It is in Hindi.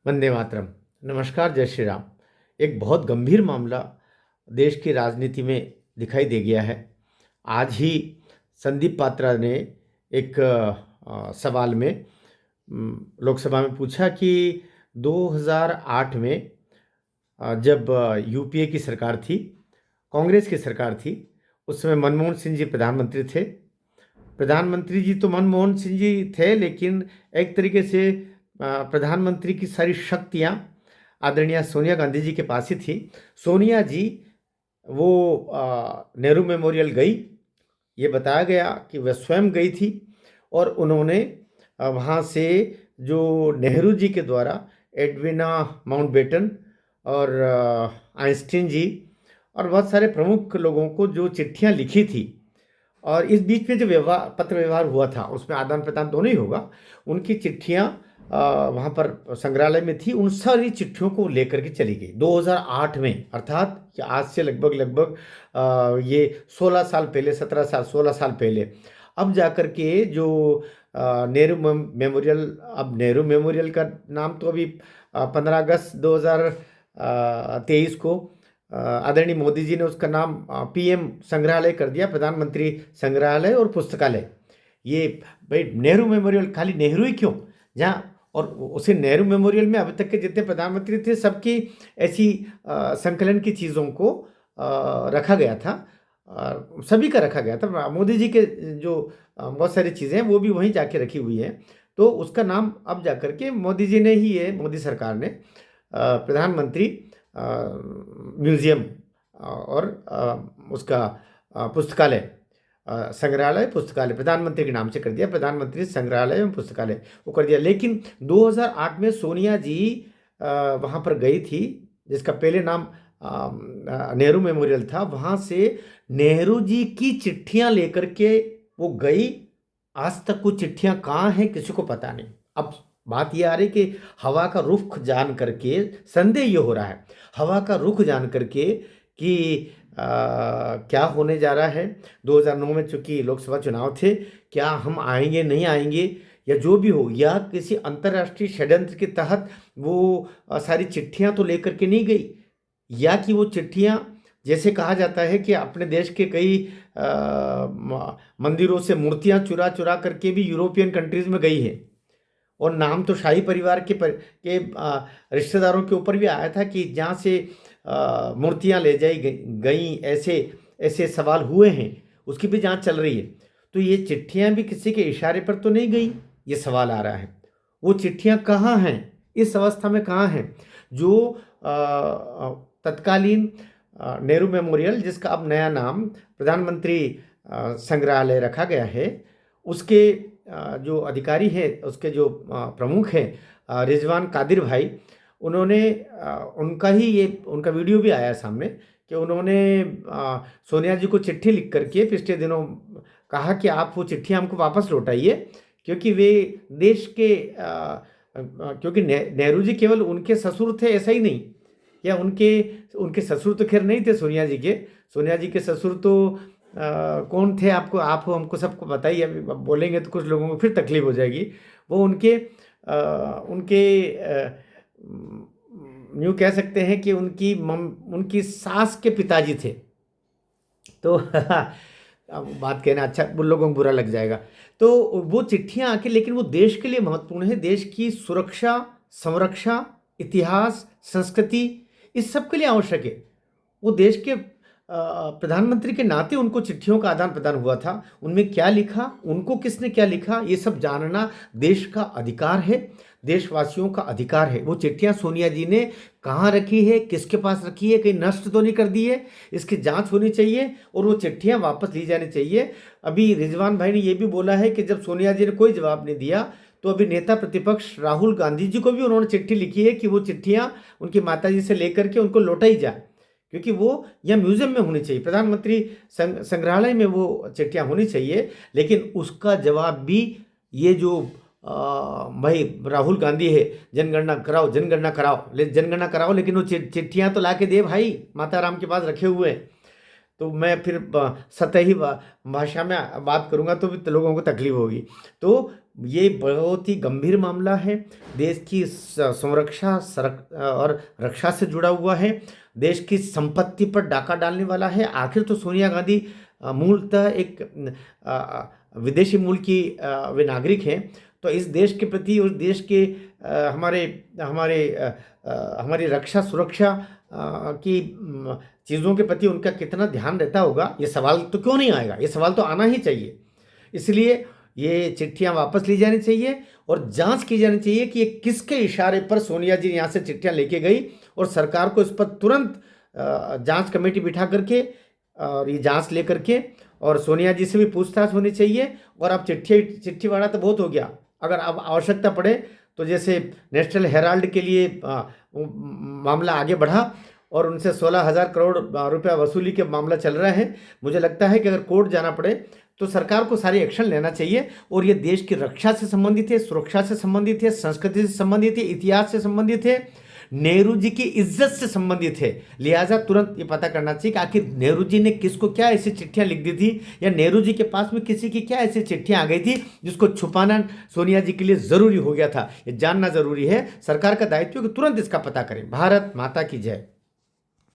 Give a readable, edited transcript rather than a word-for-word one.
वंदे मातरम। नमस्कार, जय श्री राम। एक बहुत गंभीर मामला देश की राजनीति में दिखाई दे गया है। आज ही संदीप पात्रा ने एक सवाल में लोकसभा में पूछा कि 2008 में जब यूपीए की सरकार थी, कांग्रेस की सरकार थी, उस समय मनमोहन सिंह जी प्रधानमंत्री थे। प्रधानमंत्री जी तो मनमोहन सिंह जी थे, लेकिन एक तरीके से प्रधानमंत्री की सारी शक्तियां आदरणीय सोनिया गांधी जी के पास ही थी। सोनिया जी वो नेहरू मेमोरियल गई, ये बताया गया कि वह स्वयं गई थी और उन्होंने वहाँ से जो नेहरू जी के द्वारा एडविना माउंटबेटन और आइंस्टीन जी और बहुत सारे प्रमुख लोगों को जो चिट्ठियां लिखी थी, और इस बीच में जो पत्र व्यवहार हुआ था उसमें आदान प्रदान दोनों ही होगा, उनकी चिट्ठियां वहाँ पर संग्रहालय में थी। उन सारी चिट्ठियों को लेकर के चली गई 2008 में, अर्थात कि आज से लगभग लगभग ये 16 साल पहले, 17 साल 16 साल पहले। अब जाकर के जो नेहरू मेमोरियल, अब नेहरू मेमोरियल का नाम तो अभी 15 अगस्त 2023 को आदरणीय मोदी जी ने उसका नाम पीएम संग्रहालय कर दिया, प्रधानमंत्री संग्रहालय और पुस्तकालय। ये भाई नेहरू मेमोरियल खाली नेहरू ही क्यों, जहाँ और उसे नेहरू मेमोरियल में अभी तक के जितने प्रधानमंत्री थे सबकी ऐसी संकलन की चीज़ों को रखा गया था, सभी का रखा गया था। मोदी जी के जो बहुत सारी चीज़ें हैं वो भी वहीं जाके रखी हुई हैं, तो उसका नाम अब जाकर के मोदी जी ने ही है, मोदी सरकार ने प्रधानमंत्री म्यूजियम और उसका पुस्तकालय, संग्रहालय पुस्तकालय प्रधानमंत्री के नाम से कर दिया, प्रधानमंत्री संग्रहालय एवं पुस्तकालय वो कर दिया। लेकिन 2008 में सोनिया जी वहाँ पर गई थी, जिसका पहले नाम नेहरू मेमोरियल था। वहाँ से नेहरू जी की चिट्ठियाँ लेकर के वो गई। आज तक वो चिट्ठियाँ कहाँ हैं किसी को पता नहीं। अब बात ये आ रही कि हवा का रुख जान करके संदेह ये हो रहा है, हवा का रुख जान करके कि क्या होने जा रहा है। 2009 में चूंकि लोकसभा चुनाव थे, क्या हम आएंगे नहीं आएंगे या जो भी हो, या किसी अंतर्राष्ट्रीय षड्यंत्र के तहत वो सारी चिट्ठियां तो लेकर के नहीं गई, या कि वो चिट्ठियां जैसे कहा जाता है कि अपने देश के कई मंदिरों से मूर्तियां चुरा चुरा करके भी यूरोपियन कंट्रीज में गई है। और नाम तो शाही परिवार के रिश्तेदारों के ऊपर भी आया था कि जहाँ से मूर्तियाँ ले जाई गई, ऐसे ऐसे सवाल हुए हैं, उसकी भी जांच चल रही है। तो ये चिट्ठियाँ भी किसी के इशारे पर तो नहीं गई, ये सवाल आ रहा है। वो चिट्ठियाँ कहाँ हैं, इस अवस्था में कहाँ हैं? जो तत्कालीन नेहरू मेमोरियल, जिसका अब नया नाम प्रधानमंत्री संग्रहालय रखा गया है, उसके जो अधिकारी हैं, उसके जो प्रमुख हैं रिजवान कादिर भाई, उन्होंने उनका ही ये उनका वीडियो भी आया सामने कि उन्होंने सोनिया जी को चिट्ठी लिख करके पिछले दिनों कहा कि आप वो चिट्ठी हमको वापस लौटाइए, क्योंकि वे देश के क्योंकि नेहरू जी केवल उनके ससुर थे ऐसा ही नहीं, या उनके उनके ससुर तो खैर नहीं थे सोनिया जी के ससुर तो कौन थे, आप हमको सबको बताइए। अभी बोलेंगे तो कुछ लोगों को फिर तकलीफ हो जाएगी। वो उनके यूँ कह सकते हैं कि उनकी सास के पिताजी थे। तो अब बात कहना अच्छा, उन लोगों को बुरा लग जाएगा। तो वो चिट्ठियाँ आके, लेकिन वो देश के लिए महत्वपूर्ण है, देश की सुरक्षा, संरक्षा, इतिहास, संस्कृति, इस सब के लिए आवश्यक है। वो देश के प्रधानमंत्री के नाते उनको चिट्ठियों का आदान प्रदान हुआ था। उनमें क्या लिखा, उनको किसने क्या लिखा, ये सब जानना देश का अधिकार है, देशवासियों का अधिकार है। वो चिट्ठियां सोनिया जी ने कहाँ रखी है, किसके पास रखी है, कहीं नष्ट तो नहीं कर दी है, इसकी जांच होनी चाहिए और वो चिट्ठियां वापस ली जानी चाहिए। अभी रिजवान भाई ने ये भी बोला है कि जब सोनिया जी ने कोई जवाब नहीं दिया, तो अभी नेता प्रतिपक्ष राहुल गांधी जी को भी उन्होंने चिट्ठी लिखी है कि वो चिट्ठियां उनकी माता जी से लेकर के उनको लौटाई जाए, क्योंकि वो यहाँ म्यूजियम में होनी चाहिए, प्रधानमंत्री संग्रहालय में वो चिट्ठियाँ होनी चाहिए। लेकिन उसका जवाब भी ये जो भाई राहुल गांधी है, जनगणना कराओ जनगणना कराओ, जनगणना कराओ, लेकिन वो चिट्ठियाँ तो ला के दे भाई, माता राम के पास रखे हुए हैं। तो मैं फिर सतही भाषा में बात करूँगा तो भी लोगों को तकलीफ होगी। तो ये बहुत ही गंभीर मामला है। देश की संरक्षा और रक्षा से जुड़ा हुआ है। देश की संपत्ति पर डाका डालने वाला है। आखिर तो सोनिया गांधी मूलतः एक विदेशी मूल की वे नागरिक हैं। तो इस देश के प्रति, उस देश के हमारे हमारे हमारी रक्षा सुरक्षा की चीज़ों के प्रति उनका कितना ध्यान रहता होगा, ये सवाल तो क्यों नहीं आएगा? ये सवाल तो आना ही चाहिए। इसलिए ये चिट्ठियां वापस ली जानी चाहिए और जांच की जानी चाहिए कि ये किसके इशारे पर सोनिया जी यहाँ से चिट्ठियां लेके गई, और सरकार को इस पर तुरंत जांच कमेटी बिठा करके और ये जांच ले करके और सोनिया जी से भी पूछताछ होनी चाहिए। और अब चिट्ठी वाड़ा तो बहुत हो गया, अगर अब आवश्यकता पड़े तो जैसे नेशनल हेराल्ड के लिए मामला आगे बढ़ा और उनसे 16,000 करोड़ रुपया वसूली के मामला चल रहा है। मुझे लगता है कि अगर कोर्ट जाना पड़े तो सरकार को सारी एक्शन लेना चाहिए। और ये देश की रक्षा से संबंधित है, सुरक्षा से संबंधित है, संस्कृति से संबंधित है, इतिहास से संबंधित है, नेहरू जी की इज्जत से संबंधित है। लिहाजा तुरंत ये पता करना चाहिए कि आखिर नेहरू जी ने किसको क्या ऐसी चिट्ठियां लिख दी थी, या नेहरू जी के पास में किसी की क्या ऐसी चिट्ठियां आ गई थी जिसको छुपाना सोनिया जी के लिए ज़रूरी हो गया था। ये जानना ज़रूरी है। सरकार का दायित्व है कि तुरंत इसका पता करें। भारत माता की जय।